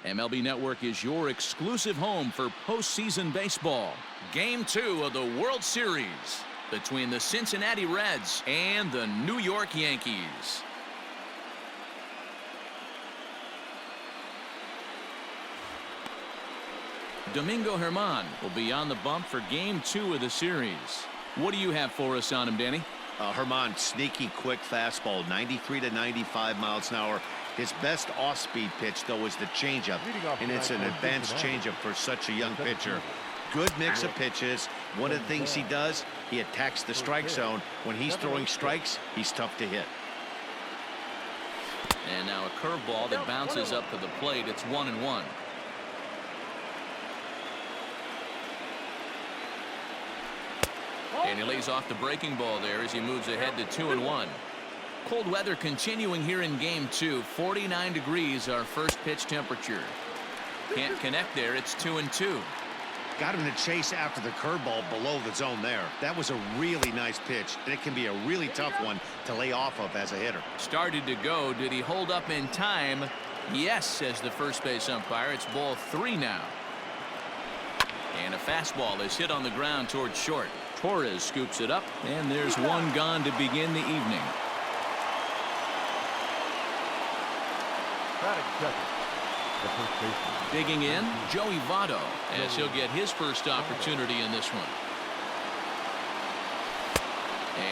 MLB Network is your exclusive home for postseason baseball. Game 2 of the World Series between the Cincinnati Reds and the New York Yankees. Domingo Germán will be on the bump for Game 2 of the series. What do you have for us on him, Danny? Germán, sneaky, quick fastball, 93 to 95 miles an hour. His best off-speed pitch, though, is the changeup, and it's an advanced changeup for such a young pitcher. Good mix of pitches. One of the things he does, he attacks the strike zone. When he's throwing strikes, he's tough to hit. And now a curveball that bounces up to the plate. It's 1-1. And he lays off the breaking ball there as he moves ahead to 2-1. Cold weather continuing here in Game 2. 49 degrees, our first pitch temperature. Can't connect there. It's 2-2. Got him to chase after the curveball below the zone there. That was a really nice pitch, and it can be a really tough one to lay off of as a hitter. Started to go. Did he hold up in time? Yes, says the first base umpire. It's ball 3 now. And a fastball is hit on the ground towards short. Torres scoops it up, and there's one gone to begin the evening. Digging in, Joey Votto, as he'll get his first opportunity in this one.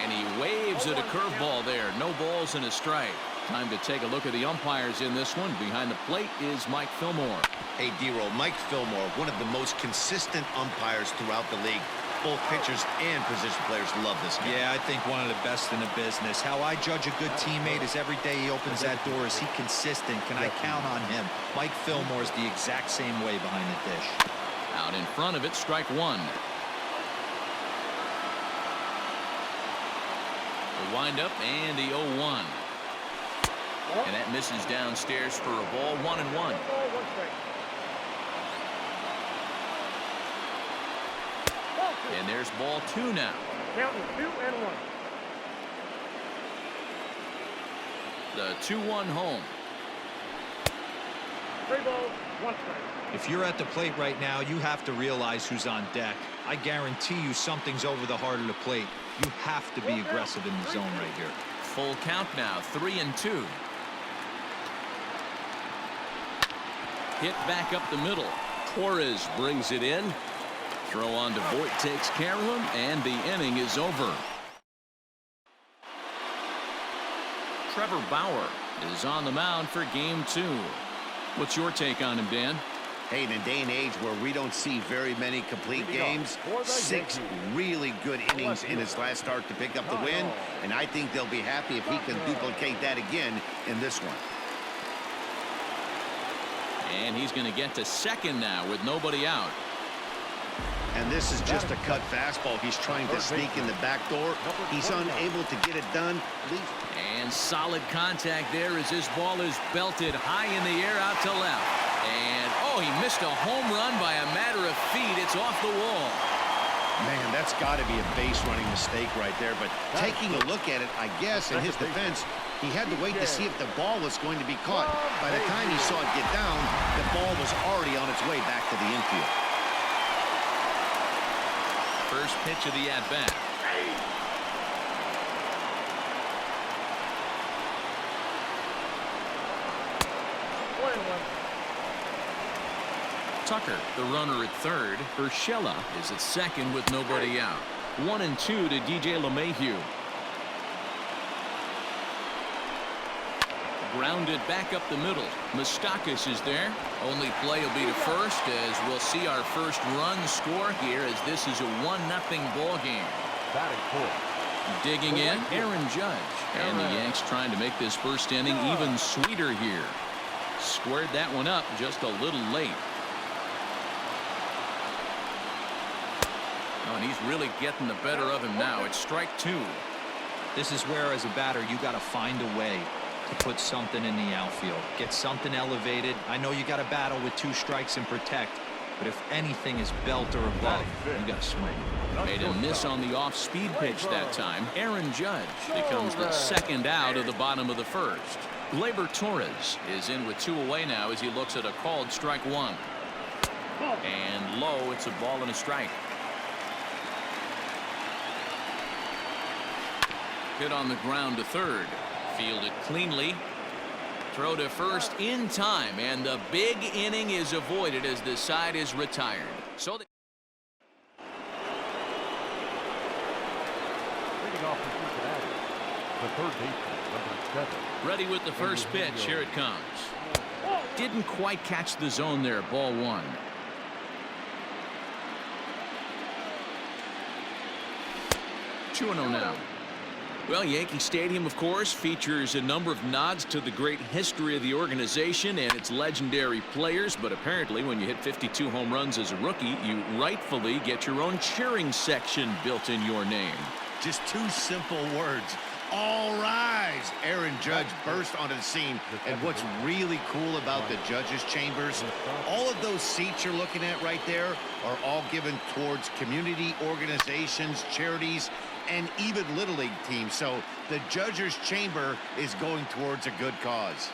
And he waves at a curveball there. No balls and a strike. Time to take a look at the umpires in this one. Behind the plate is Mike Fillmore. Hey, D-Roll, Mike Fillmore, one of the most consistent umpires throughout the league. Both pitchers and position players love this game. Yeah, I think one of the best in the business. How I judge a good teammate is every day he opens that door. Is he consistent? Can I count on him? Mike Fillmore is the exact same way behind the dish. Out in front of it, strike one. The windup and the 0-1. And that misses downstairs for a ball. 1-1. And there's ball 2 now. Counting 2-1. The 2-1 home. 3 balls, 1 strike. If you're at the plate right now, you have to realize who's on deck. I guarantee you something's over the heart of the plate. You have to be aggressive in the zone right here. Full count now, 3-2. Hit back up the middle. Torres brings it in. Throw on to Voit takes care of him, and the inning is over. Trevor Bauer is on the mound for Game 2. What's your take on him, Dan? Hey, in a day and age where we don't see very many complete games, 6 really good innings in his last start to pick up the win, and I think they'll be happy if he can duplicate that again in this one. And he's going to get to second now with nobody out. And this is just a cut fastball. He's trying to sneak in the back door. He's unable to get it done. And solid contact there as this ball is belted high in the air out to left. And, oh, he missed a home run by a matter of feet. It's off the wall. Man, that's got to be a base running mistake right there. But taking a look at it, I guess, in his defense, he had to wait to see if the ball was going to be caught. By the time he saw it get down, the ball was already on its way back to the infield. First pitch of the at-bat. Tucker, the runner at third. Urshela is at second with nobody out. 1-2 to DJ LeMahieu. Grounded back up the middle. Moustakas is there. Only play will be to first as we'll see our first run score here as this is a 1-0 ball game. Digging in, Aaron Judge. And the Yanks trying to make this first inning even sweeter here. Squared that one up just a little late. Oh, and he's really getting the better of him now. It's strike 2. This is where, as a batter, you got to find a way to put something in the outfield. Get something elevated. I know you got to battle with 2 strikes and protect, but if anything is belt or above, you got to swing. Made a miss on the off-speed pitch that time. Aaron Judge becomes the second out of the bottom of the first. Gleyber Torres is in with 2 away now as he looks at a called strike 1. And low, it's a ball and a strike. Hit on the ground to third. Fielded cleanly. Throw to first in time, and the big inning is avoided as the side is retired. So Leading off the Cincinnati, the third baseman, number 7. ready with the first pitch. Here it comes. Didn't quite catch the zone there. Ball 1. Two and 0 now. Well, Yankee Stadium, of course, features a number of nods to the great history of the organization and its legendary players. But apparently, when you hit 52 home runs as a rookie, you rightfully get your own cheering section built in your name. Just 2 simple words. All rise. Aaron Judge burst onto the scene. And what's really cool about the judges' chambers, all of those seats you're looking at right there are all given towards community organizations, charities, and even Little League teams. So the judges' chamber is going towards a good cause.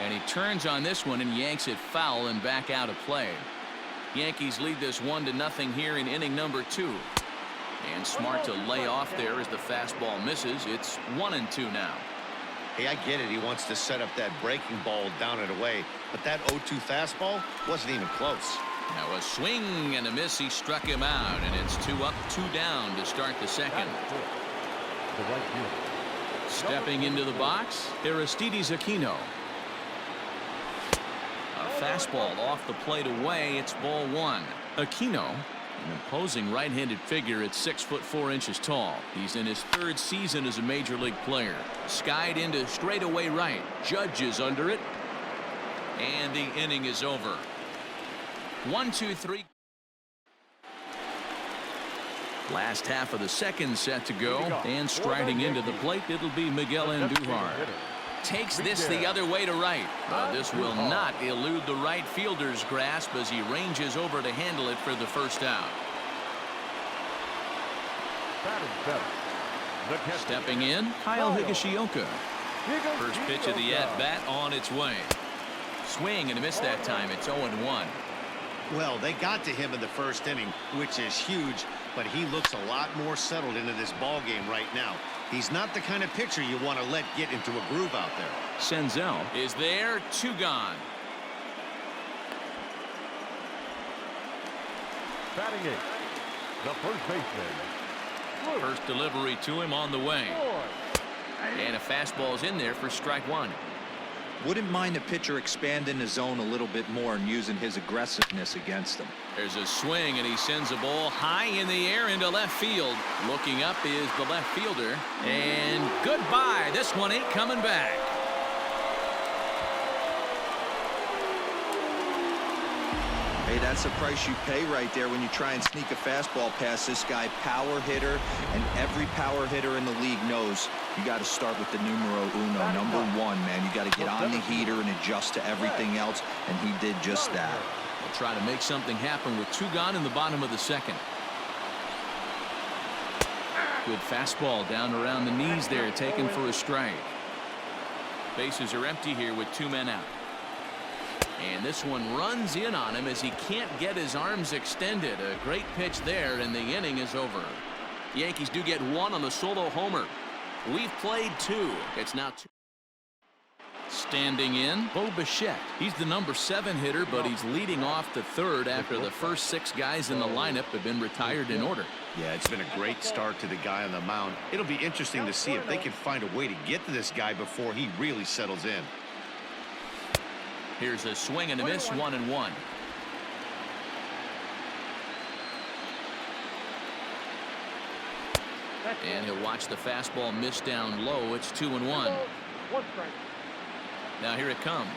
And he turns on this one and yanks it foul and back out of play. Yankees lead this 1-0 here in inning number 2. And smart to lay off there as the fastball misses. It's 1-2 now. Hey, I get it. He wants to set up that breaking ball down and away. But that 0-2 fastball wasn't even close. Now a swing and a miss. He struck him out, and it's 2 up, 2 down to start the second. Stepping into the box, Aristides Aquino. A fastball off the plate away. It's ball 1. Aquino, an imposing right-handed figure at 6'4" tall. He's in his 3rd season as a major league player. Skied into straightaway right. Judge is under it, and the inning is over. 1-2-3. Last half of the second set to go, and striding into the plate, it'll be Miguel Andujar. Takes this the other way to right. This will not elude the right fielder's grasp as he ranges over to handle it for the first out. Stepping in, Kyle Higashioka. First pitch of the at-bat on its way. Swing and a miss that time. It's 0-1. Well, they got to him in the first inning, which is huge, but he looks a lot more settled into this ball game right now. He's not the kind of pitcher you want to let get into a groove out there. Senzel is there. 2 gone. Batting 8, the first baseman. First delivery to him on the way. And a fastball's in there for strike 1. Wouldn't mind the pitcher expanding the zone a little bit more and using his aggressiveness against them. There's a swing, and he sends a ball high in the air into left field. Looking up is the left fielder. And goodbye. This one ain't coming back. Hey, that's the price you pay right there when you try and sneak a fastball past this guy. Power hitter, and every power hitter in the league knows you got to start with the numero uno, number 1, man. You got to get on the heater and adjust to everything else, and he did just that. We'll try to make something happen with 2 gone in the bottom of the second. Good fastball down around the knees there, taken for a strike. Bases are empty here with 2 men out. And this one runs in on him as he can't get his arms extended. A great pitch there, and the inning is over. The Yankees do get 1 on the solo homer. We've played 2. It's now 2. Standing in, Bo Bichette. He's the number 7 hitter, but he's leading off the 3rd after the first 6 guys in the lineup have been retired in order. Yeah, it's been a great start to the guy on the mound. It'll be interesting to see if they can find a way to get to this guy before he really settles in. Here's a swing and a miss, 1-1. And he'll watch the fastball miss down low. It's 2-1. Now here it comes.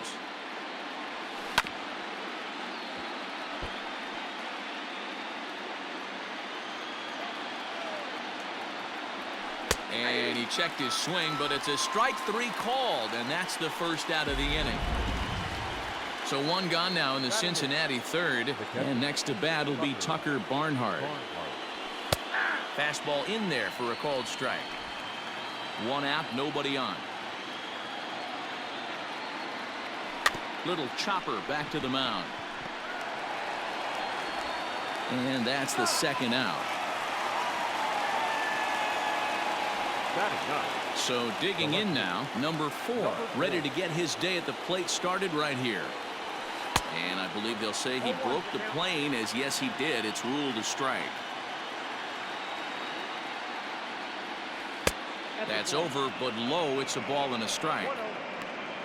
And he checked his swing, but it's a strike 3 called, and that's the first out of the inning. So 1 gone now in the Cincinnati 3rd, and next to bat will be Tucker Barnhart. Fastball in there for a called strike. One out, nobody on. Little chopper back to the mound. And that's the second out. So digging in now, number 4, ready to get his day at the plate started right here. And I believe they'll say he broke the plane, as yes he did. It's ruled a strike. That's over, but low. It's a ball and a strike.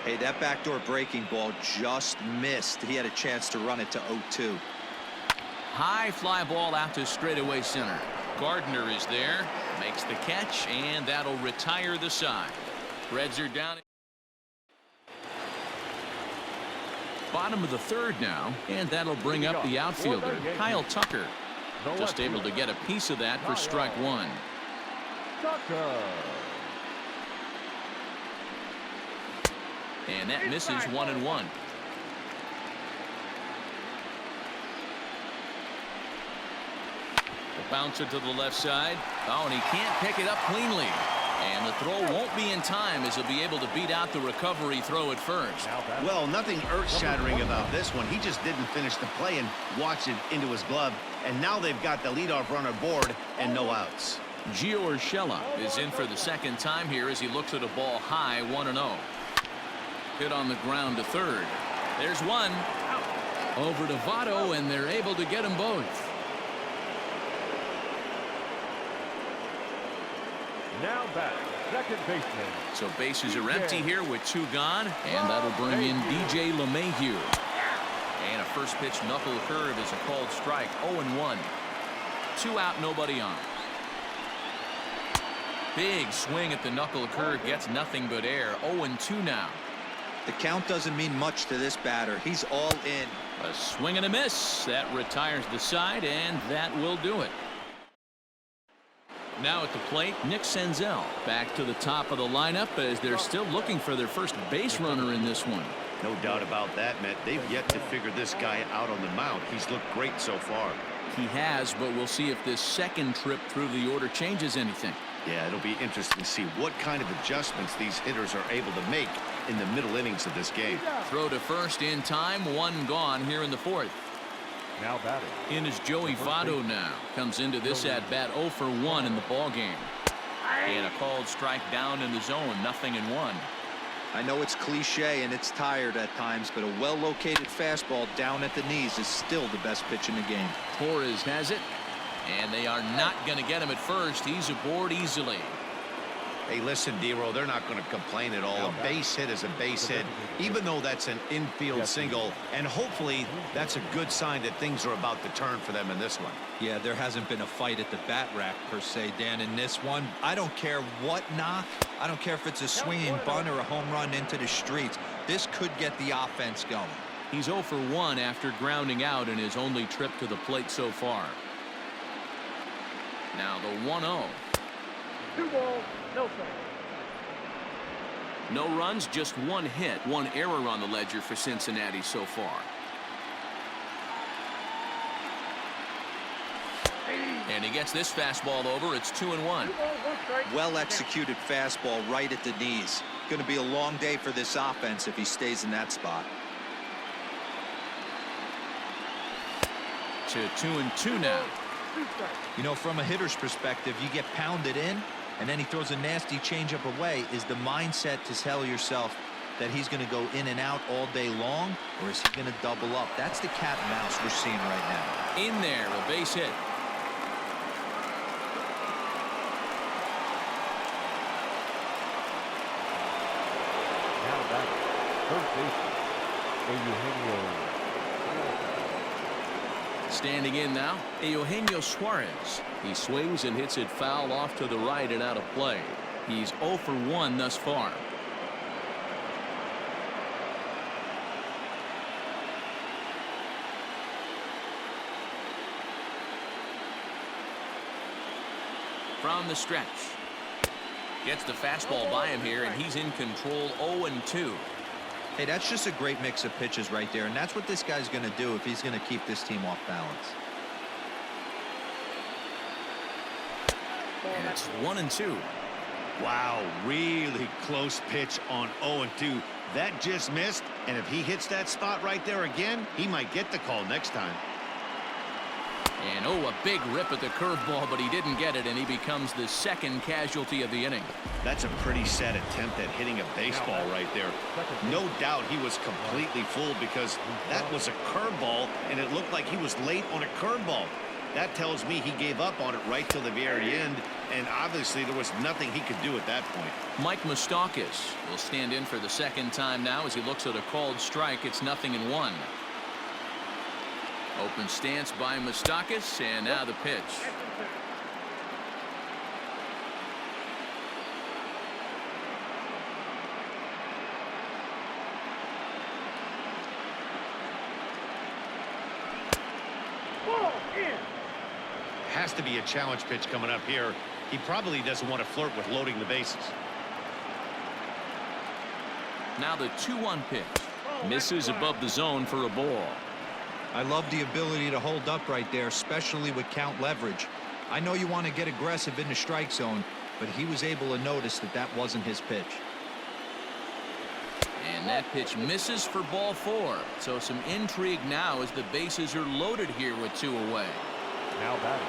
Hey, that backdoor breaking ball just missed. He had a chance to run it to 0-2. High fly ball out to straightaway center. Gardner is there, makes the catch, and that'll retire the side. Reds are down. Bottom of the third now, and that'll bring up the outfielder, Kyle Tucker. Just able to get a piece of that for strike 1. And that misses 1-1. The bouncer to the left side. Oh, and he can't pick it up cleanly. And the throw won't be in time, as he'll be able to beat out the recovery throw at first. Well, nothing earth-shattering about this one. He just didn't finish the play and watched it into his glove. And now they've got the leadoff runner board and no outs. Gio Urshela is in for the second time here as he looks at a ball high, 1-0. Hit on the ground to third. There's one. Over to Votto, and they're able to get them both. Now back, second baseman. So bases are empty here with 2 gone, and that'll bring in DJ LeMahieu. And a first pitch knuckle curve is a called strike. 0-1. 2 out, nobody on. Big swing at the knuckle curve, gets nothing but air. 0-2 now. The count doesn't mean much to this batter. He's all in. A swing and a miss. That retires the side, and that will do it. Now at the plate, Nick Senzel back to the top of the lineup as they're still looking for their first base runner in this one. No doubt about that, Matt. They've yet to figure this guy out on the mound. He's looked great so far. He has, but we'll see if this second trip through the order changes anything. Yeah, it'll be interesting to see what kind of adjustments these hitters are able to make in the middle innings of this game. Throw to first in time, 1 gone here in the 4th. Now batting. In is Joey Votto now. Comes into this at bat 0 for 1 in the ball game. And a called strike down in the zone, 0-1. I know it's cliche and it's tired at times, but a well-located fastball down at the knees is still the best pitch in the game. Torres has it, and they are not going to get him at first. He's aboard easily. Hey, listen, D-Row, they're not going to complain at all. A base hit is a base hit, even though that's an infield single. And hopefully that's a good sign that things are about to turn for them in this one. Yeah, there hasn't been a fight at the bat rack, per se, Dan, in this one. I don't care what knock. I don't care if it's a swinging bunt or a home run into the streets. This could get the offense going. He's 0 for 1 after grounding out in his only trip to the plate so far. Now the 1-0. 2 balls, no strikes. No runs, just 1 hit, 1 error on the ledger for Cincinnati so far. And he gets this fastball over. It's 2-1. Well executed fastball right at the knees. Going to be a long day for this offense if he stays in that spot. To 2-2 now. You know, from a hitter's perspective, you get pounded in, and then he throws a nasty changeup away. Is the mindset to tell yourself that he's going to go in and out all day long, or is he going to double up? That's the cat and mouse we're seeing right now. In there, a base hit. Now back, first baseman, Eugenio. Standing in now, Eugenio Suarez. He swings and hits it foul off to the right and out of play. He's 0 for 1 thus far. From the stretch. Gets the fastball by him here, and he's in control. 0-2. Hey, that's just a great mix of pitches right there, and that's what this guy's going to do if he's going to keep this team off balance. And it's 1-2. Wow, really close pitch on 0-2. That just missed, and if he hits that spot right there again, he might get the call next time. And a big rip at the curveball, but he didn't get it, and he becomes the second casualty of the inning. That's a pretty sad attempt at hitting a baseball right there. No doubt he was completely fooled because that was a curveball, and it looked like he was late on a curveball. That tells me he gave up on it right till the very end, and obviously there was nothing he could do at that point. Mike Moustakas will stand in for the second time now as he looks at a called strike. It's 0-1. Open stance by Moustakas, and now the pitch. Has to be a challenge pitch coming up here. He probably doesn't want to flirt with loading the bases. Now the 2-1 pitch. Misses above the zone for a ball. I love the ability to hold up right there, especially with count leverage. I know you want to get aggressive in the strike zone, but he was able to notice that that wasn't his pitch. And that pitch misses for ball 4. So some intrigue now as the bases are loaded here with 2 away. Now batting,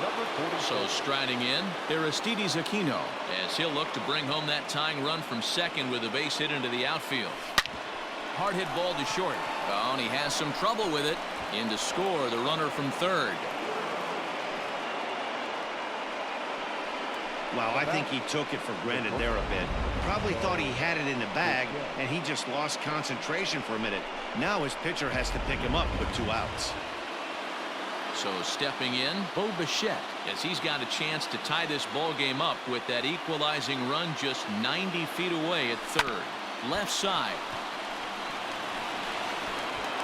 number 40. So striding in, Aristides Aquino, as he'll look to bring home that tying run from second with a base hit into the outfield. Hard hit ball to short. Oh, and he has some trouble with it. In to score the runner from third. Wow, I think he took it for granted there a bit. Probably thought he had it in the bag, and he just lost concentration for a minute. Now his pitcher has to pick him up with 2 outs. So stepping in, Bo Bichette, as he's got a chance to tie this ball game up with that equalizing run just 90 feet away at third. Left side.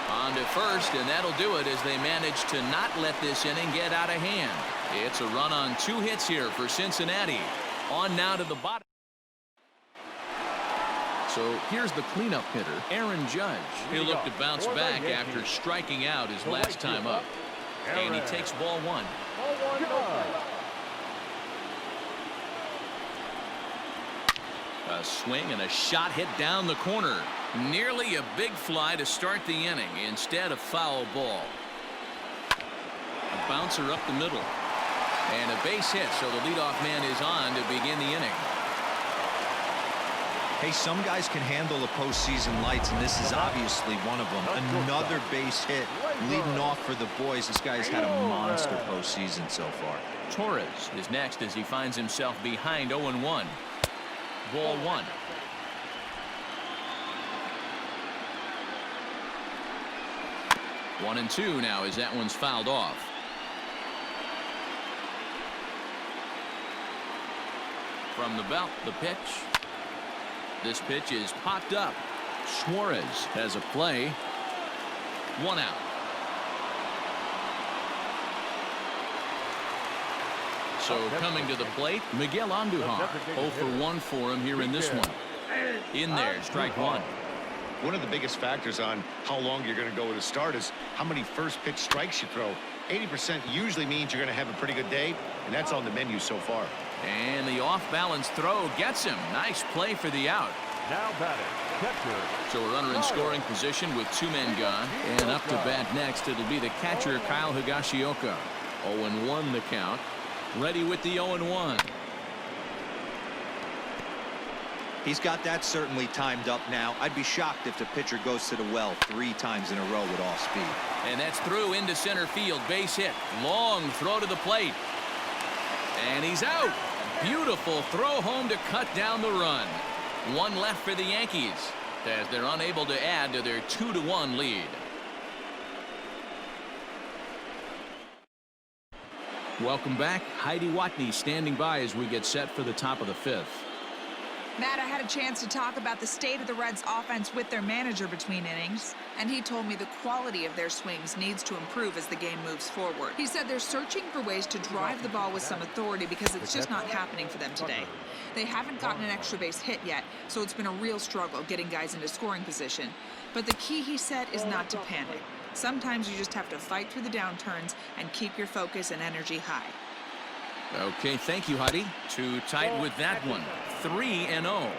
On to first, and that'll do it as they manage to not let this inning get out of hand. It's a run on 2 hits here for Cincinnati. On now to the bottom. So here's the cleanup hitter, Aaron Judge. He'll look to bounce back after striking out his last time up. And he takes ball 1. A swing and a shot hit down the corner. Nearly a big fly to start the inning. Instead, a foul ball. A bouncer up the middle. And a base hit, so the leadoff man is on to begin the inning. Hey, some guys can handle the postseason lights, and this is obviously one of them. Another base hit leading off for the boys. This guy's had a monster postseason so far. Torres is next as he finds himself behind 0-1. Ball 1. One and 2 now as that one's fouled off. From the belt, the pitch. This pitch is popped up. Suarez has a play. 1 out. So coming to the plate, Miguel Andujar. 0 for 1 for him here in this one. In there, strike 1. One of the biggest factors on how long you're going to go with a start is how many first pitch strikes you throw. 80% usually means you're going to have a pretty good day, and that's on the menu so far. And the off-balance throw gets him. Nice play for the out. Now batting, catcher. So a runner in scoring position with 2 men gone. And up to bat next, it'll be the catcher, Kyle Higashioka. 0-1 the count. Ready with the 0-1. He's got that certainly timed up now. I'd be shocked if the pitcher goes to the well 3 times in a row with all speed. And that's through into center field. Base hit. Long throw to the plate. And he's out. Beautiful throw home to cut down the run. 1 left for the Yankees as they're unable to add to their 2-1 lead. Welcome back. Heidi Watney standing by as we get set for the top of the 5th. Matt, I had a chance to talk about the state of the Reds offense with their manager between innings, and he told me the quality of their swings needs to improve as the game moves forward. He said they're searching for ways to drive the ball with some authority because it's just not happening for them today. They haven't gotten an extra base hit yet, so it's been a real struggle getting guys into scoring position. But the key, he said, is not to panic. Sometimes you just have to fight through the downturns and keep your focus and energy high. Okay, thank you, Huddy. Too tight with that one. 3-0.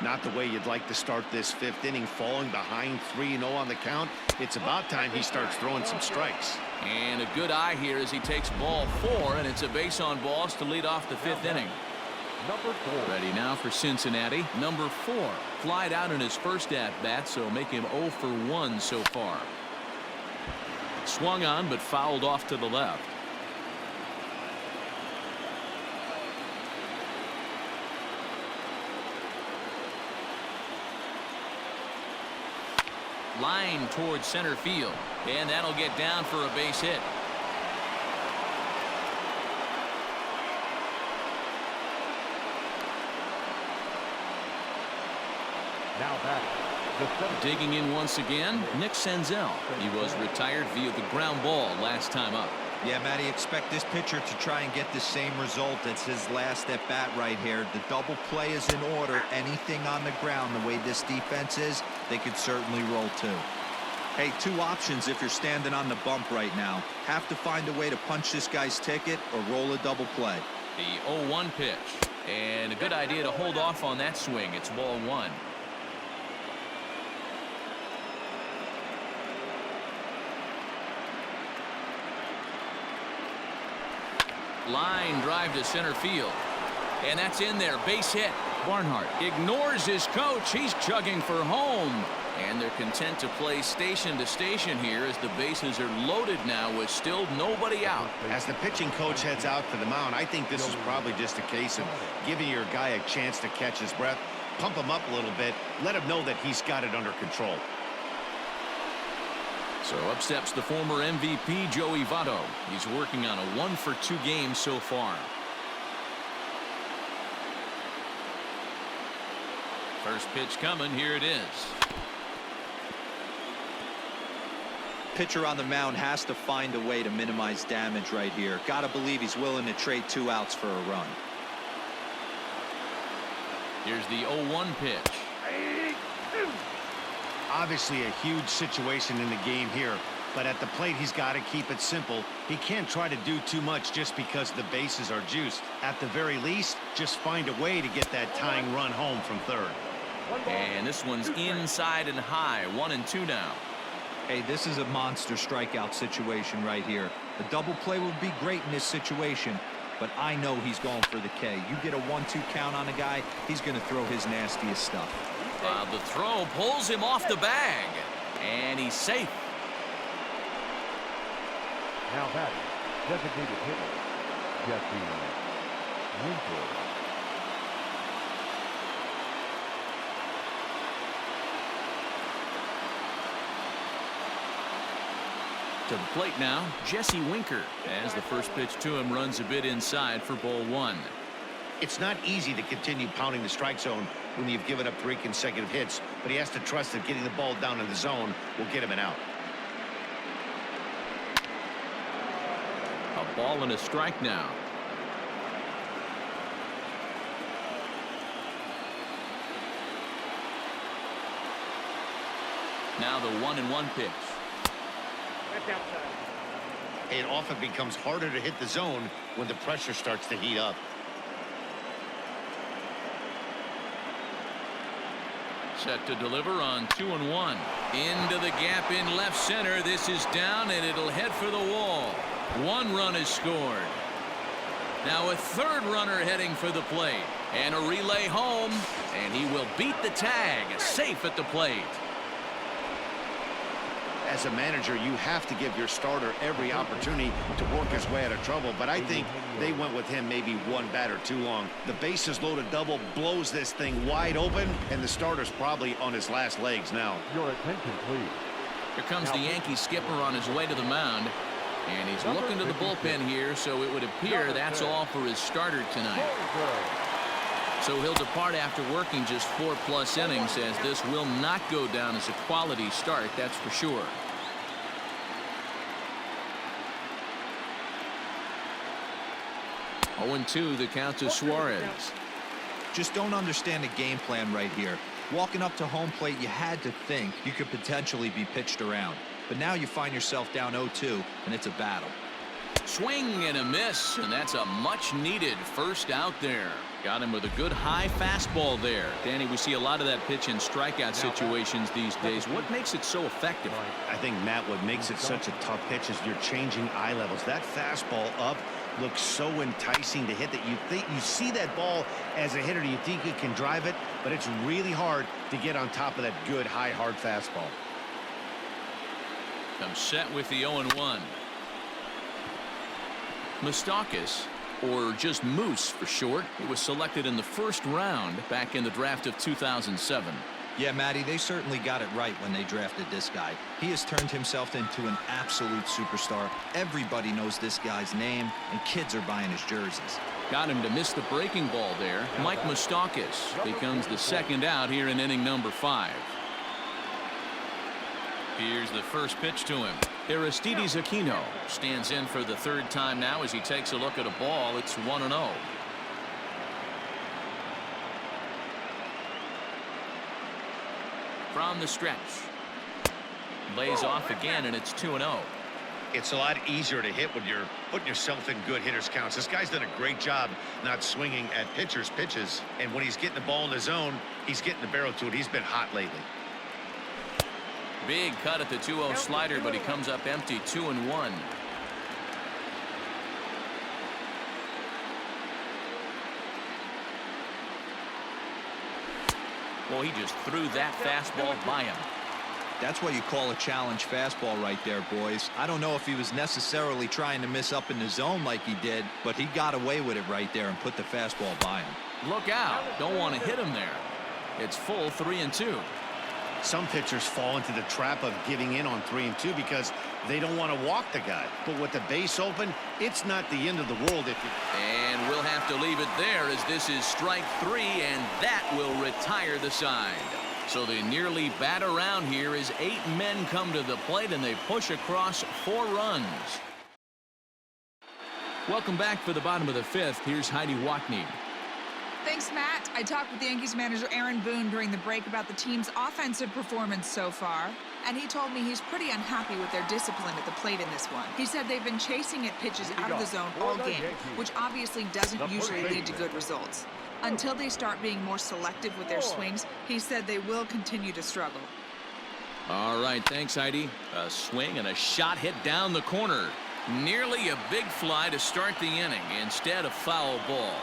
Not the way you'd like to start this 5th inning, falling behind 3-0 on the count. It's about time he starts throwing some strikes. And a good eye here as he takes ball 4, and it's a base on balls to lead off the 5th inning. Number 4. Ready now for Cincinnati. Number 4. Flied out in his first at-bat, so make him 0 for 1 so far. Swung on, but fouled off to the left. Line towards center field, and that'll get down for a base hit. Now batting. Digging in once again, Nick Senzel. He was retired via the ground ball last time up. Yeah, Matty, expect this pitcher to try and get the same result. It's his last at bat right here. The double play is in order. Anything on the ground, the way this defense is, they could certainly roll too. Hey, 2 options if you're standing on the bump right now. Have to find a way to punch this guy's ticket or roll a double play. The 0-1 pitch, and a good idea to hold off on that swing. It's ball 1. Line drive to center field, and that's in there. Base hit. Barnhart ignores his coach. He's chugging for home, and they're content to play station to station here as the bases are loaded now with still nobody out. As the pitching coach heads out to the mound, I think this is probably just a case of giving your guy a chance to catch his breath, pump him up a little bit, let him know that he's got it under control. So up steps the former MVP Joey Votto. He's working on a 1 for 2 game so far. First pitch coming. Here it is. Pitcher on the mound has to find a way to minimize damage right here. Gotta believe he's willing to trade 2 outs for a run. Here's the 0-1 pitch. Obviously a huge situation in the game here, but at the plate he's got to keep it simple. He can't try to do too much just because the bases are juiced. At the very least, just find a way to get that tying run home from third. And this one's inside and high. 1-2 now. Hey, this is a monster strikeout situation right here. A double play would be great in this situation, but I know he's going for the K. You get a 1-2 count on a guy, he's going to throw his nastiest stuff. The throw pulls him off the bag, and he's safe. Now batting. Designated hitter. Jesse Winker. To the plate now, Jesse Winker, as the first pitch to him runs a bit inside for ball 1. It's not easy to continue pounding the strike zone when you've given up 3 consecutive hits, but he has to trust that getting the ball down in the zone will get him an out. A ball and a strike now. Now the 1-1 pitch. It often becomes harder to hit the zone when the pressure starts to heat up. Set to deliver on 2-1. Into the gap in left center. This is down, and it'll head for the wall. 1 run is scored. Now a 3rd runner heading for the plate. And a relay home, and he will beat the tag. Safe at the plate. As a manager, you have to give your starter every opportunity to work his way out of trouble, but I think they went with him maybe 1 batter too long. The bases loaded double blows this thing wide open, and the starter's probably on his last legs now. Your attention, please. Here comes the Yankee skipper on his way to the mound, and he's looking to the bullpen here, so it would appear that's all for his starter tonight. So he'll depart after working just 4+ innings, as this will not go down as a quality start, that's for sure. Oh, 0-2 the count to Suarez. Just don't understand the game plan right here. Walking up to home plate, you had to think you could potentially be pitched around. But now you find yourself down 0-2, and it's a battle. Swing and a miss, and that's a much-needed first out there. Got him with a good high fastball there. Danny, we see a lot of that pitch in strikeout situations these days. What makes it so effective? I think, Matt, what makes it such a tough pitch is you're changing eye levels. That fastball up looks so enticing to hit that you see that ball as a hitter, you think you can drive it, but it's really hard to get on top of that good high hard fastball. I'm set with the 0-1. Moustakis, or just Moose for short, he was selected in the first round back in the draft of 2007. Yeah, Matty, they certainly got it right when they drafted this guy. He has turned himself into an absolute superstar. Everybody knows this guy's name, and kids are buying his jerseys. Got him to miss the breaking ball there. Mike Moustakis becomes the second out here in inning number 5. Here's the first pitch to him. Aristides Aquino stands in for the third time now as he takes a look at a ball. It's 1-0. From the stretch. Lays off again, and it's 2-0. It's a lot easier to hit when you're putting yourself in good hitters counts. This guy's done a great job not swinging at pitchers' pitches, and when he's getting the ball in the zone, he's getting the barrel to it. He's been hot lately. Big cut at the 2-0 slider, but he comes up empty. 2-1. Well, he just threw that fastball by him. That's what you call a challenge fastball right there, boys. I don't know if he was necessarily trying to miss up in the zone like he did, but he got away with it right there and put the fastball by him. Look out. Don't want to hit him there. It's full 3-2. Some pitchers fall into the trap of giving in on 3-2 because they don't want to walk the guy. But with the base open, it's not the end of the world. And we'll have to leave it there as this is strike 3, and that will retire the side. So they nearly bat around here as 8 men come to the plate and they push across 4 runs. Welcome back for the bottom of the 5th. Here's Heidi Watney. Thanks, Matt. I talked with the Yankees manager Aaron Boone during the break about the team's offensive performance so far, and he told me he's pretty unhappy with their discipline at the plate in this one. He said they've been chasing at pitches out of the zone all game, which obviously doesn't usually lead to good results. Until they start being more selective with their swings, he said they will continue to struggle. All right, thanks, Heidi. A swing and a shot hit down the corner. Nearly a big fly to start the inning. Instead, a foul ball.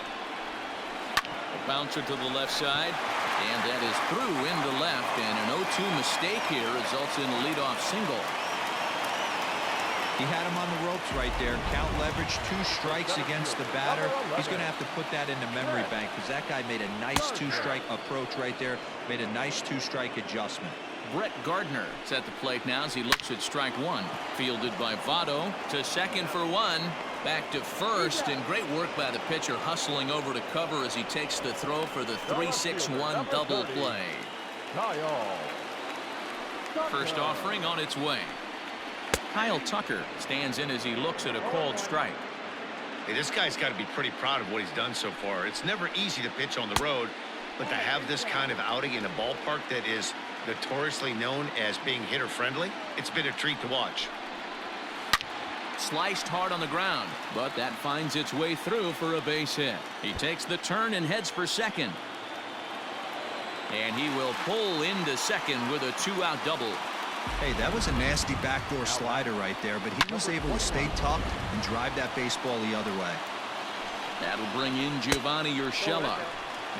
A bouncer to the left side, and that is through into left, and an 0-2 mistake here results in a leadoff single. He had him on the ropes right there. Count leverage, 2 strikes against the batter. He's going to have to put that in the memory bank because that guy made a nice 2-strike approach right there, made a nice 2-strike adjustment. Brett Gardner is at the plate now as he looks at strike 1. Fielded by Votto to second for 1. Back to first, and great work by the pitcher hustling over to cover as he takes the throw for the 3-6-1 double play. First offering on its way. Kyle Tucker stands in as he looks at a called strike. Hey, this guy's got to be pretty proud of what he's done so far. It's never easy to pitch on the road, but to have this kind of outing in a ballpark that is notoriously known as being hitter-friendly, it's been a treat to watch. Sliced hard on the ground, but that finds its way through for a base hit. He takes the turn and heads for second. And he will pull into second with a 2-out double. Hey, that was a nasty backdoor slider right there, but he was able to stay tucked and drive that baseball the other way. That'll bring in Giovanni Urshela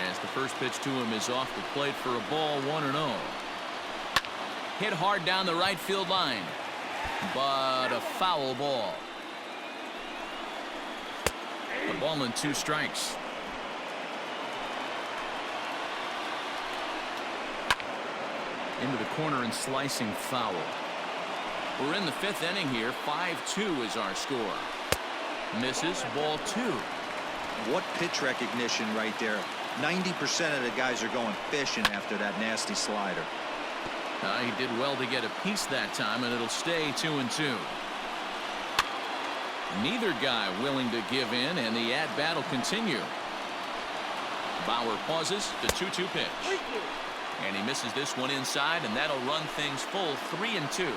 as the first pitch to him is off the plate for a ball, 1-0. Hit hard down the right field line, but a foul ball. A ball and 2 strikes. Into the corner and slicing foul. We're in the 5th inning here. 5-2 is our score. Misses, ball 2. What pitch recognition right there. 90% of the guys are going fishing after that nasty slider. He did well to get a piece that time, and it'll stay 2-2. Neither guy willing to give in, and the at-bat will continue. Bauer pauses. The 2-2 pitch. And he misses this one inside, and that'll run things full 3-2.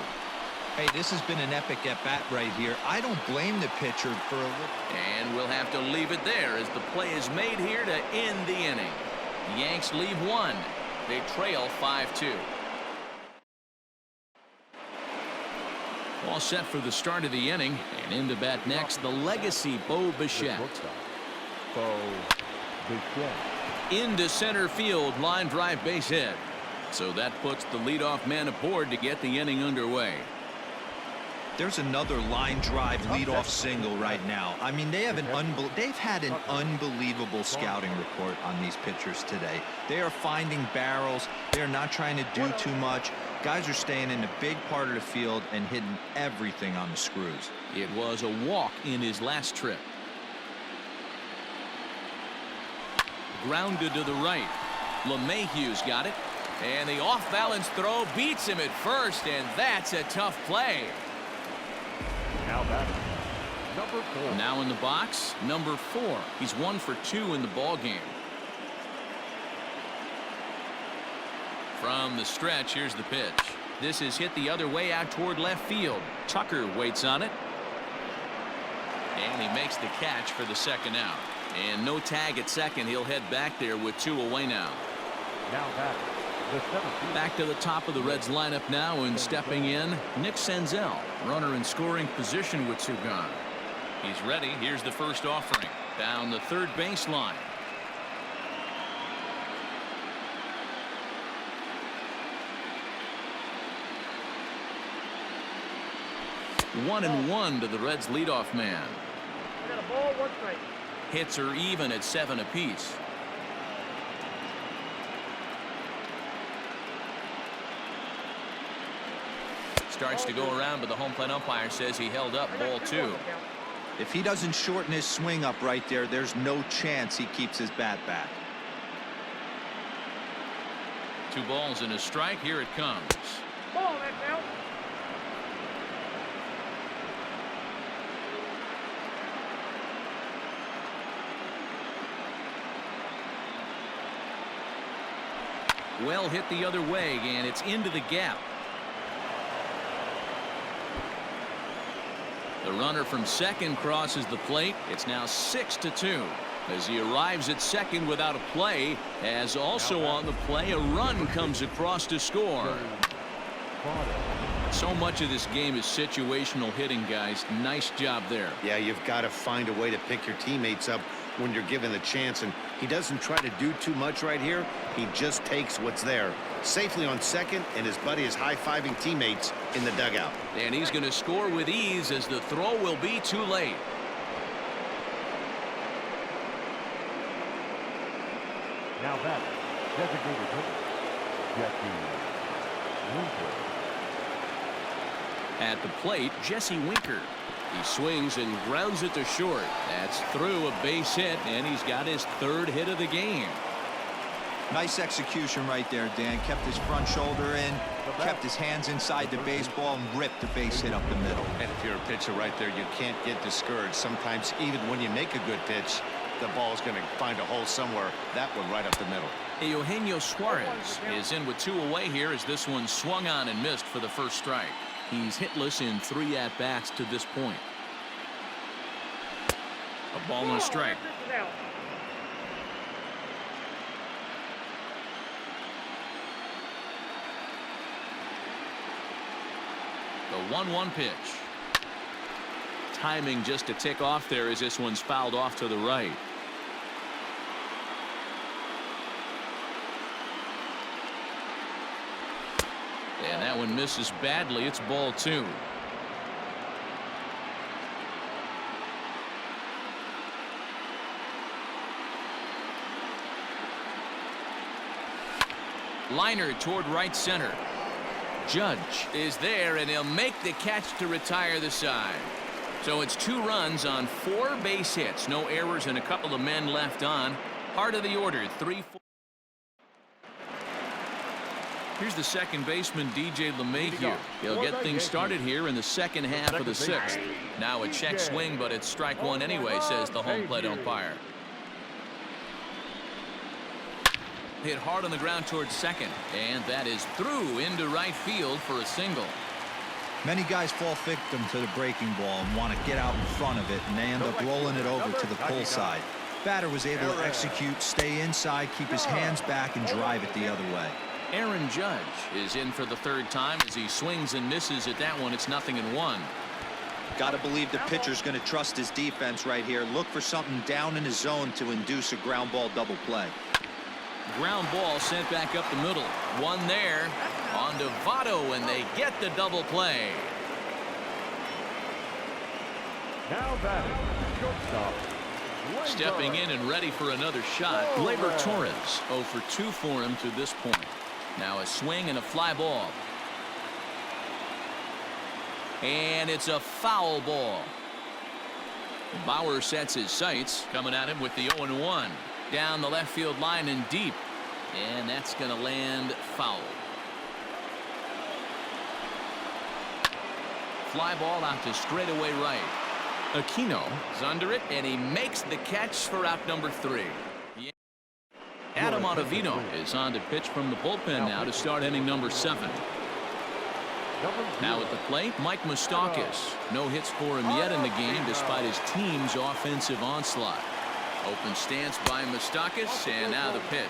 Hey, this has been an epic at-bat right here. I don't blame the pitcher for a little. And we'll have to leave it there as the play is made here to end the inning. The Yanks leave one. They trail 5-2. All set for the start of the inning. And in to bat next, the legacy Bo Bichette. Bo Bichette. Into center field, line drive base hit. So that puts the leadoff man aboard to get the inning underway. There's another line drive leadoff single right now. I mean, they've had an unbelievable scouting report on these pitchers today. They are finding barrels. They're not trying to do too much. Guys are staying in the big part of the field and hitting everything on the screws. It was a walk in his last trip. Grounded to the right. LeMahieu's got it. And the off-balance throw beats him at first, and that's a tough play. Now batting, number 4. Now in the box, number 4. He's 1 for 2 in the ball game. From the stretch, here's the pitch. This is hit the other way out toward left field. Tucker waits on it. And he makes the catch for the second out. And no tag at second. He'll head back there with 2 away now. Now batting, the 17th. Back to the top of the Reds lineup now, and stepping in, Nick Senzel. Runner in scoring position with 2 gone. He's ready. Here's the first offering. Down the third baseline. One and one to the Reds leadoff man. We got a ball, 1 strike. Hits are even at 7 apiece. Starts to go around, but the home plate umpire says he held up ball 2. If he doesn't shorten his swing up right there, there's no chance he keeps his bat back. 2 balls and a strike. Here it comes. Ball, that count. Well hit the other way, and it's into the gap. The runner from second crosses the plate. It's now 6-2 as he arrives at second without a play, as also on the play a run comes across to score. So much of this game is situational hitting, guys. Nice job there. Yeah, you've got to find a way to pick your teammates up when you're given the chance, and he doesn't try to do too much right here. He just takes what's there. Safely on second, and his buddy is high-fiving teammates in the dugout. And he's going to score with ease, as the throw will be too late. Now batting, designated hitter, Jesse Winker. At the plate, Jesse Winker. He swings and grounds it to short. That's through a base hit, and he's got his 3rd hit of the game. Nice execution right there, Dan. Kept his front shoulder in, kept his hands inside the baseball, and ripped the base hit up the middle. And if you're a pitcher right there, you can't get discouraged. Sometimes even when you make a good pitch, the ball's going to find a hole somewhere. That one right up the middle. Eugenio Suarez is in with 2 away here, as this one swung on and missed for the first strike. He's hitless in 3 at-bats to this point. A ball and a strike. The 1-1 pitch. Timing just a tick off there as this one's fouled off to the right. And that one misses badly. It's ball 2. Liner toward right center. Judge is there, and he'll make the catch to retire the side. So it's 2 runs on 4 base hits. No errors and a couple of men left on. Heart of the order, 3-4. Here's the second baseman, DJ LeMahieu. He'll get things started here in the second half of the 6th. Now a check swing, but it's strike 1 anyway, says the home plate umpire. Hit hard on the ground towards second, and that is through into right field for a single. Many guys fall victim to the breaking ball and want to get out in front of it, and they end up rolling it over to the pull side. Batter was able to execute, stay inside, keep his hands back, and drive it the other way. Aaron Judge is in for the third time as he swings and misses at that one. It's 0-1. Got to believe the pitcher's going to trust his defense right here. Look for something down in his zone to induce a ground ball double play. Ground ball sent back up the middle. One there on to Votto, and they get the double play. Now batting, shortstop. Stepping in and ready for another shot, Gleyber Torres. 0 for 2 for him to this point. Now a swing and a fly ball. And it's a foul ball. Bauer sets his sights, coming at him with the 0-1. Down the left field line and deep. And that's going to land foul. Fly ball out to straightaway right. Aquino is under it, and he makes the catch for out number 3. Adam Ottavino is on to pitch from the bullpen now to start inning number 7. Now at the plate, Mike Moustakas. No hits for him yet in the game despite his team's offensive onslaught. Open stance by Moustakas, and now the pitch.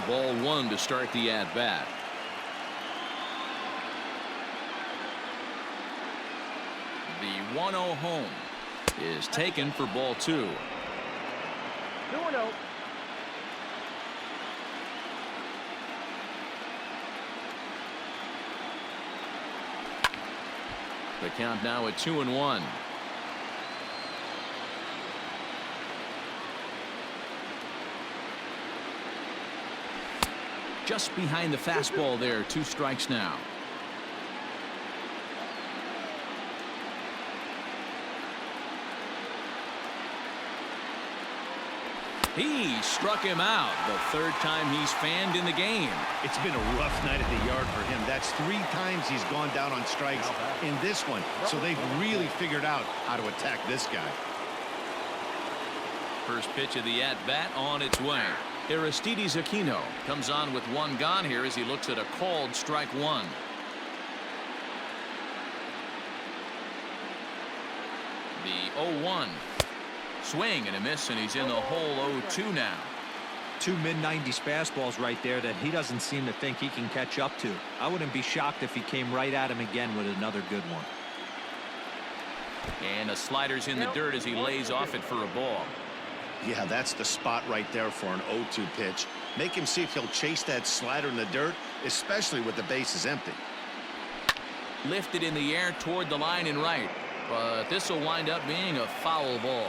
Ball 1 to start the at-bat. The 1-0 home is taken for ball 2. 2-0. The count now at 2-1. Just behind the fastball there. 2 strikes now. He struck him out. The 3rd time he's fanned in the game. It's been a rough night at the yard for him. That's 3 times he's gone down on strikes in this one. So they've really figured out how to attack this guy. First pitch of the at-bat on its way. Aristides Aquino comes on with 1 gone here as he looks at a called strike 1. The 0-1. Swing and a miss, and he's in the hole. 0-2 now. 2 mid-90s fastballs right there that he doesn't seem to think he can catch up to. I wouldn't be shocked if he came right at him again with another good one. And the slider's in the dirt as he lays off it for a ball. Yeah, that's the spot right there for an 0-2 pitch. Make him see if he'll chase that slider in the dirt, especially with the bases empty. Lifted in the air toward the line and right, but this will wind up being a foul ball.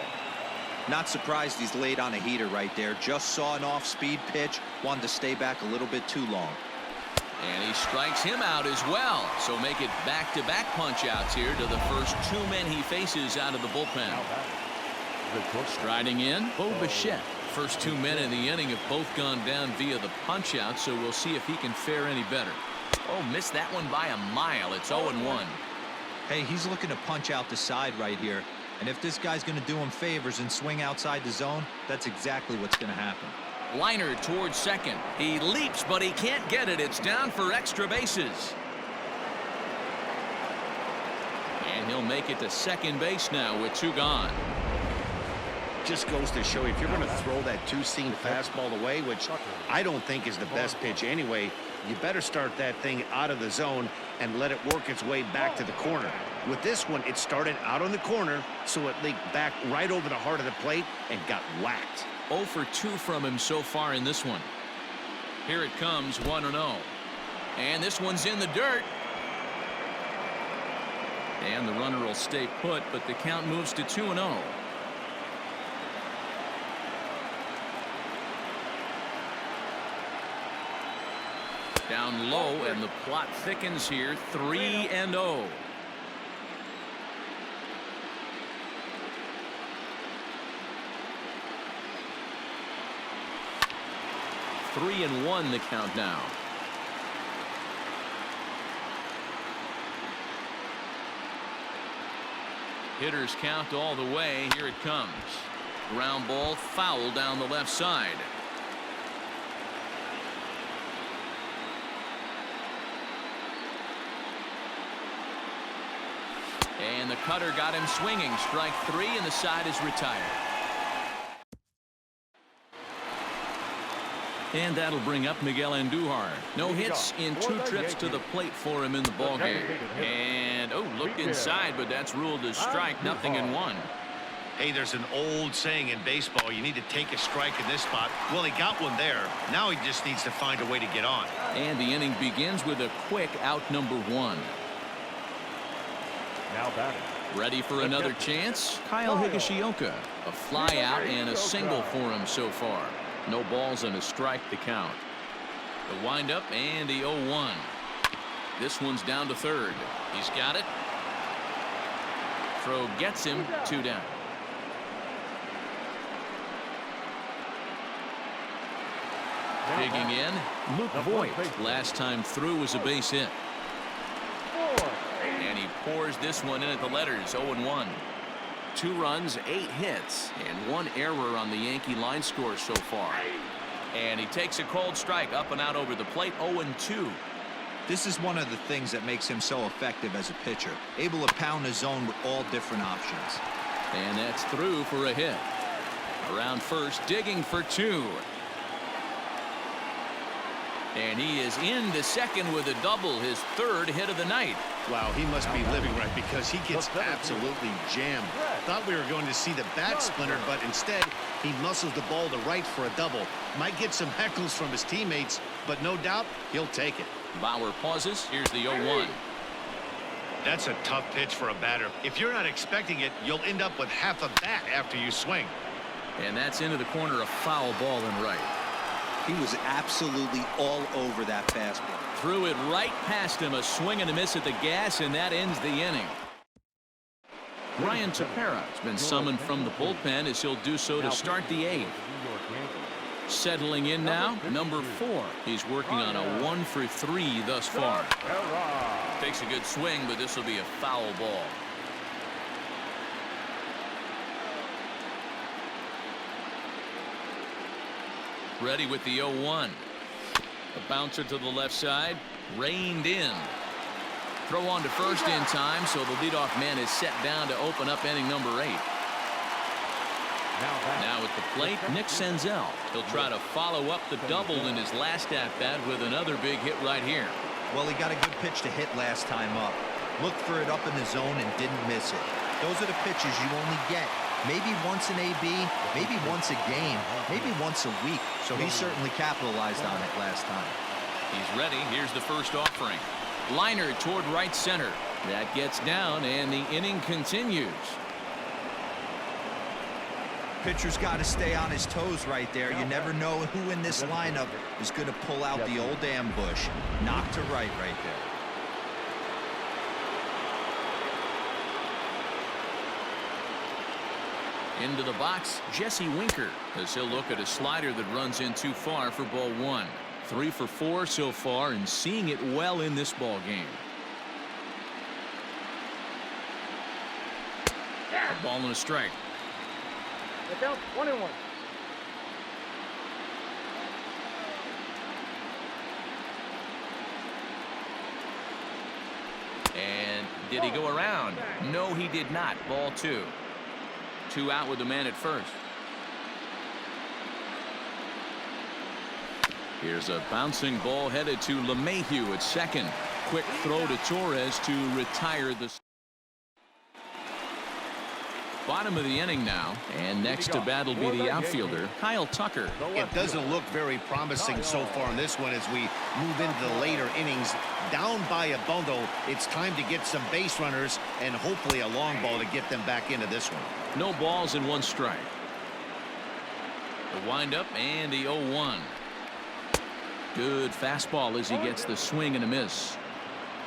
Not surprised he's laid on a heater right there. Just saw an off-speed pitch, wanted to stay back a little bit too long. And he strikes him out as well. So make it back-to-back punch-outs here to the first 2 men he faces out of the bullpen. Striding in, Bo Bichette. First 2 men in the inning have both gone down via the punch-out, so we'll see if he can fare any better. Oh, missed that one by a mile. It's 0-1. Hey, he's looking to punch out the side right here. And if this guy's going to do him favors and swing outside the zone, that's exactly what's going to happen. Liner towards second. He leaps, but he can't get it. It's down for extra bases. And he'll make it to second base now with 2 gone. Just goes to show you, if you're going to throw that 2-seam fastball away, which I don't think is the best pitch anyway, you better start that thing out of the zone and let it work its way back to the corner. With this one, it started out on the corner, so it leaked back right over the heart of the plate and got whacked. 0 for 2 from him so far in this one. Here it comes, 1-0. And this one's in the dirt. And the runner will stay put, but the count moves to 2-0. Down low, and the plot thickens here. 3-0. Three and 1 the count now. Hitters count all the way. Here it comes. Ground ball foul down the left side. And the cutter got him swinging. Strike 3, and the side is retired. And that'll bring up Miguel Andujar. No hits in 2 trips to the plate for him in the ballgame. And, oh, looked inside, but that's ruled as strike, 0-1. Hey, there's an old saying in baseball, you need to take a strike in this spot. Well, he got one there. Now he just needs to find a way to get on. And the inning begins with a quick out, number 1. Now batting. Ready for another chance? Kyle Higashioka. A fly out and a single for him so far. No balls and a strike to count. The windup and the 0-1. This one's down to third. He's got it. Throw gets him, 2 down. Digging in, Luke Voigt. Last time through was a base hit. And he pours this one in at the letters, 0-1. 2 runs, 8 hits, and 1 error on the Yankee line score so far. And he takes a cold strike up and out over the plate, 0-2. This is one of the things that makes him so effective as a pitcher, able to pound the zone with all different options. And that's through for a hit. Around first, digging for 2. And he is in the second with a double, his 3rd hit of the night. Wow, he must be living right because he gets absolutely jammed. Thought we were going to see the bat splintered, but instead he muscles the ball to right for a double. Might get some heckles from his teammates, but no doubt he'll take it. Bauer pauses. Here's the 0-1. That's a tough pitch for a batter. If you're not expecting it, you'll end up with half a bat after you swing. And that's into the corner, a foul ball in right. He was absolutely all over that fastball. Threw it right past him, a swing and a miss at the gas, and that ends the inning. Ryan Tepera has been summoned from the bullpen as he'll do so to start the 8th. Settling in now, number 4. He's working on a 1 for 3 thus far. Takes a good swing, but this will be a foul ball. Ready with the 0-1. A bouncer to the left side, reined in. Throw on to first in time, so the leadoff man is set down to open up inning number 8. Now at the plate, Nick Senzel. He'll try to follow up the double in his last at-bat with another big hit right here. Well, he got a good pitch to hit last time up. Looked for it up in the zone and didn't miss it. Those are the pitches you only get maybe once in AB, maybe once a game, maybe once a week. So he certainly capitalized on it last time. He's ready. Here's the first offering. Liner toward right center. That gets down, and the inning continues. Pitcher's got to stay on his toes right there. You never know who in this lineup is going to pull out the old ambush. Knock to right there. Into the box, Jesse Winker, as he'll look at a slider that runs in too far for ball 1. 3 for 4 so far, and seeing it well in this ball game. A ball and a strike. Look out, 1-1. And did he go around? No, he did not. Ball 2. 2 out with the man at first. Here's a bouncing ball headed to LeMahieu at second. Quick throw to Torres to retire the bottom of the inning now. And next to bat will be the outfielder, Kyle Tucker. It doesn't look very promising so far in this one as we move into the later innings. Down by a bundle, it's time to get some base runners and hopefully a long ball to get them back into this one. No balls and 1 strike. The windup and the 0-1. Good fastball as he gets the swing and a miss.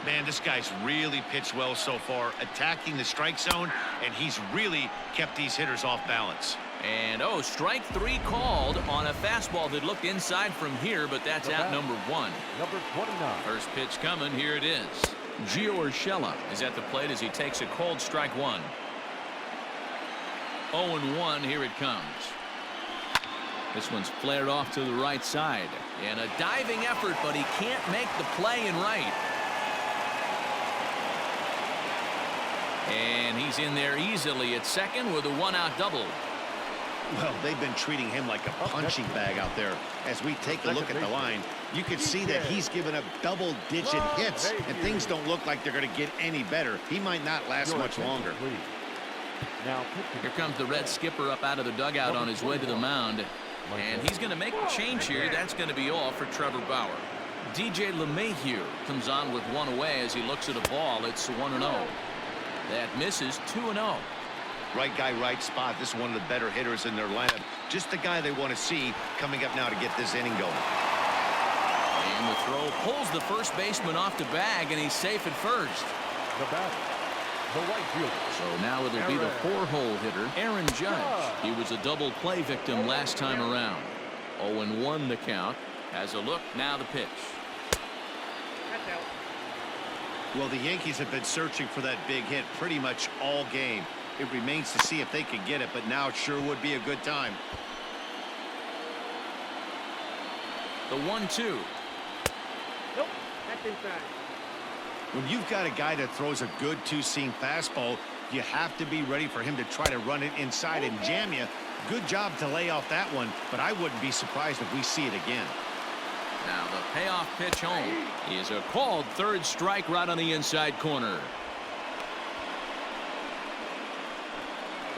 Man, this guy's really pitched well so far, attacking the strike zone, and he's really kept these hitters off balance. And strike 3 called on a fastball that looked inside from here, but that's out number 1. Number 29. First pitch coming. Here it is. Gio Urshela is at the plate as he takes a cold strike 1. 0-1. Here it comes. This one's flared off to the right side. And a diving effort, but he can't make the play in right. And he's in there easily at second with a one-out double. Well, they've been treating him like a punching bag out there. As we take a look at the line, you can see that he's given up double-digit hits, and things don't look like they're going to get any better. He might not last much longer. Here comes the Red skipper up out of the dugout on his way to the mound. And he's going to make a change here. That's going to be all for Trevor Bauer. DJ LeMahieu comes on with one away as he looks at a ball. It's 1-0. That misses. 2-0. Right guy, right spot. This is one of the better hitters in their lineup. Just the guy they want to see coming up now to get this inning going. And the throw pulls the first baseman off the bag, and he's safe at first. The batter, the right fielder. So now it'll be the 4-hole hitter, Aaron Judge. He was a double play victim last time around. 0-1 the count. Has a look. Now the pitch. Well, the Yankees have been searching for that big hit pretty much all game. It remains to see if they can get it, but now it sure would be a good time. The 1-2. Nope, that's inside. When you've got a guy that throws a good two-seam fastball, you have to be ready for him to try to run it inside and jam you. Good job to lay off that one, but I wouldn't be surprised if we see it again. Now the payoff pitch home is a called third strike right on the inside corner.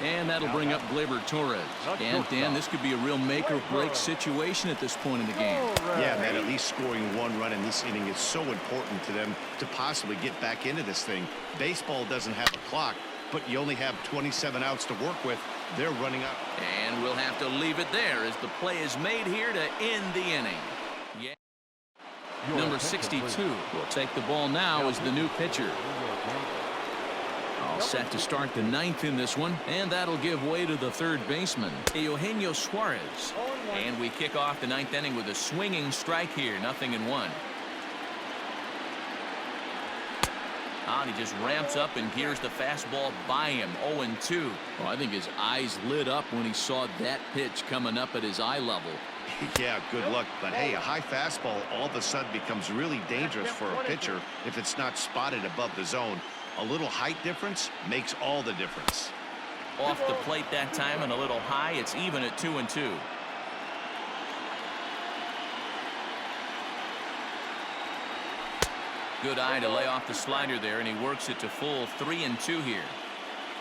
And that'll bring up Gleyber Torres. And Dan, this could be a real make or break situation at this point in the game. Yeah, man, at least scoring one run in this inning is so important to them to possibly get back into this thing. Baseball doesn't have a clock, but you only have 27 outs to work with. They're running up. And we'll have to leave it there as the play is made here to end the inning. Yeah. Number 62 will take the ball now as the new pitcher. All set to start the ninth in this one, and that'll give way to the third baseman, Eugenio Suarez. And we kick off the ninth inning with a swinging strike here, 0-1. And he just ramps up and gears the fastball by him, 0-2. Well, I think his eyes lit up when he saw that pitch coming up at his eye level. Yeah, good luck. But hey, a high fastball all of a sudden becomes really dangerous for a pitcher if it's not spotted above the zone. A little height difference makes all the difference. Off the plate that time and a little high. It's even at 2-2. Good eye to lay off the slider there, and he works it to full 3-2 here.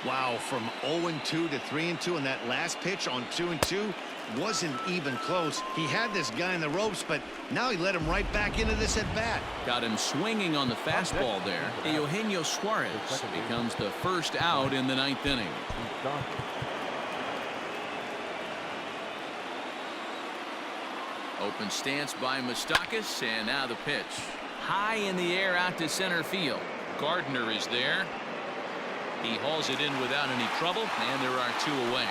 Wow, from 0-2 to 3-2, and that last pitch on 2-2 wasn't even close. He had this guy in the ropes, but now he let him right back into this at bat. Got him swinging on the fastball there. Eugenio Suarez becomes the first out in the ninth inning. Open stance by Moustakas, and now the pitch. High in the air out to center field. Gardner is there. He hauls it in without any trouble, and there are two away.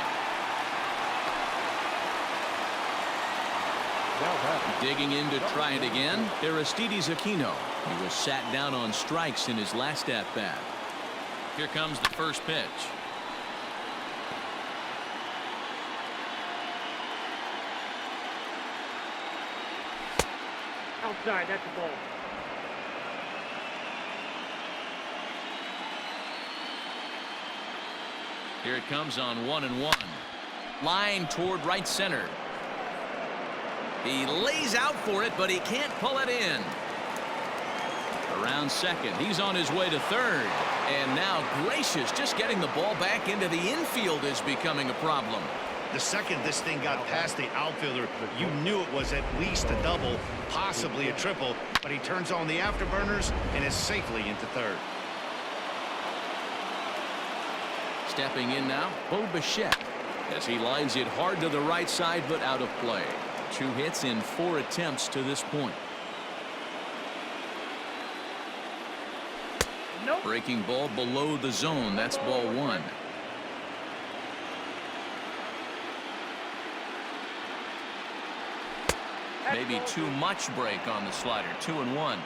Digging in to try it again, Aristides Aquino. He was sat down on strikes in his last at-bat. Here comes the first pitch. Outside, that's a ball. Here it comes on 1-1. Line toward right center. He lays out for it, but he can't pull it in. Around second. He's on his way to third. And now Gracious just getting the ball back into the infield is becoming a problem. The second this thing got past the outfielder, you knew it was at least a double, possibly a triple, but he turns on the afterburners and is safely into third. Stepping in now, Bo Bichette, as he lines it hard to the right side, but out of play. 2 hits in 4 attempts to this point. Nope. Breaking ball below the zone. That's ball 1. Maybe too much break on the slider. 2-1.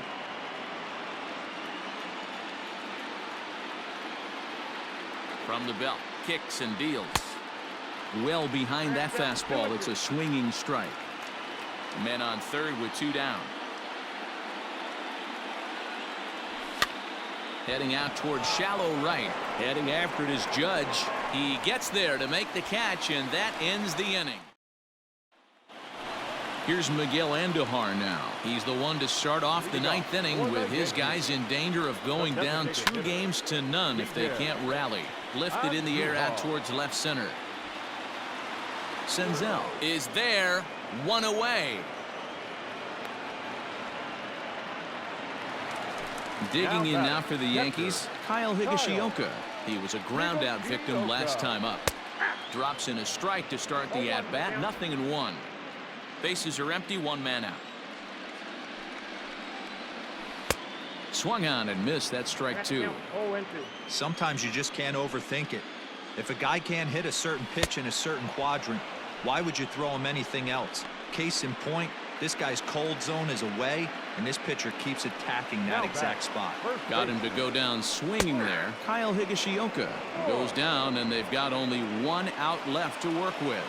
From the belt, kicks and deals. Well behind that fastball. It's a swinging strike. Men on third with 2 down. Heading out towards shallow right. Heading after it is Judge. He gets there to make the catch, and that ends the inning. Here's Miguel Andujar now. He's the one to start off the ninth inning with his guys in danger of going down 2-0 if they can't rally. Lifted in the air out towards left center. Senzel is there, one away. Digging in now for the Yankees, Kyle Higashioka. He was a ground out victim last time up. Drops in a strike to start the at-bat, 0-1. Bases are empty, one man out. Swung on and missed. That strike two. Sometimes you just can't overthink it. If a guy can't hit a certain pitch in a certain quadrant, why would you throw him anything else? Case in point, this guy's cold zone is away, and this pitcher keeps attacking that exact spot. Got him to go down swinging there. Kyle Higashioka goes down, and they've got only one out left to work with.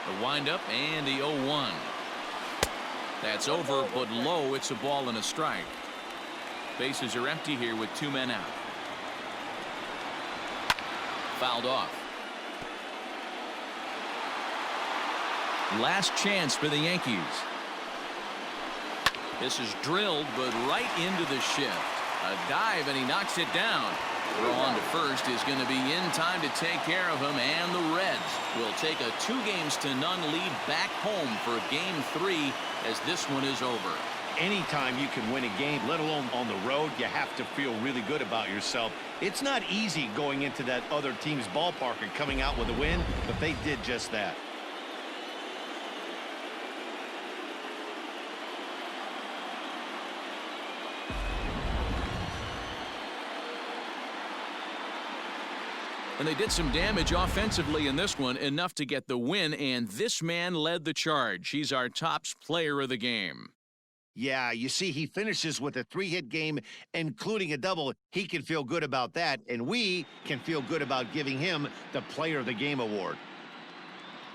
The windup and the 0-1. That's over, but low. It's a ball and a strike. Bases are empty here with two men out. Fouled off. Last chance for the Yankees. This is drilled, but right into the shift. A dive, and he knocks it down. Throw on to first is going to be in time to take care of him, and the Reds will take a 2-0 lead back home for Game 3 as this one is over. Anytime you can win a game, let alone on the road, you have to feel really good about yourself. It's not easy going into that other team's ballpark and coming out with a win, but they did just that. And they did some damage offensively in this one, enough to get the win, and this man led the charge. He's our top player of the game. Yeah, you see, he finishes with a 3-hit game, including a double. He can feel good about that, and we can feel good about giving him the Player of the Game award.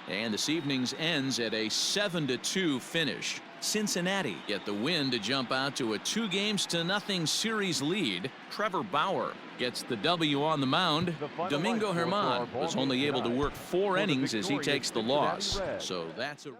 And this evening's ends at a 7-2 finish. Cincinnati get the win to jump out to a 2-0 series lead. Trevor Bauer gets the W on the mound. Domingo Germán was only able to work 4 innings as he takes the loss. So that's a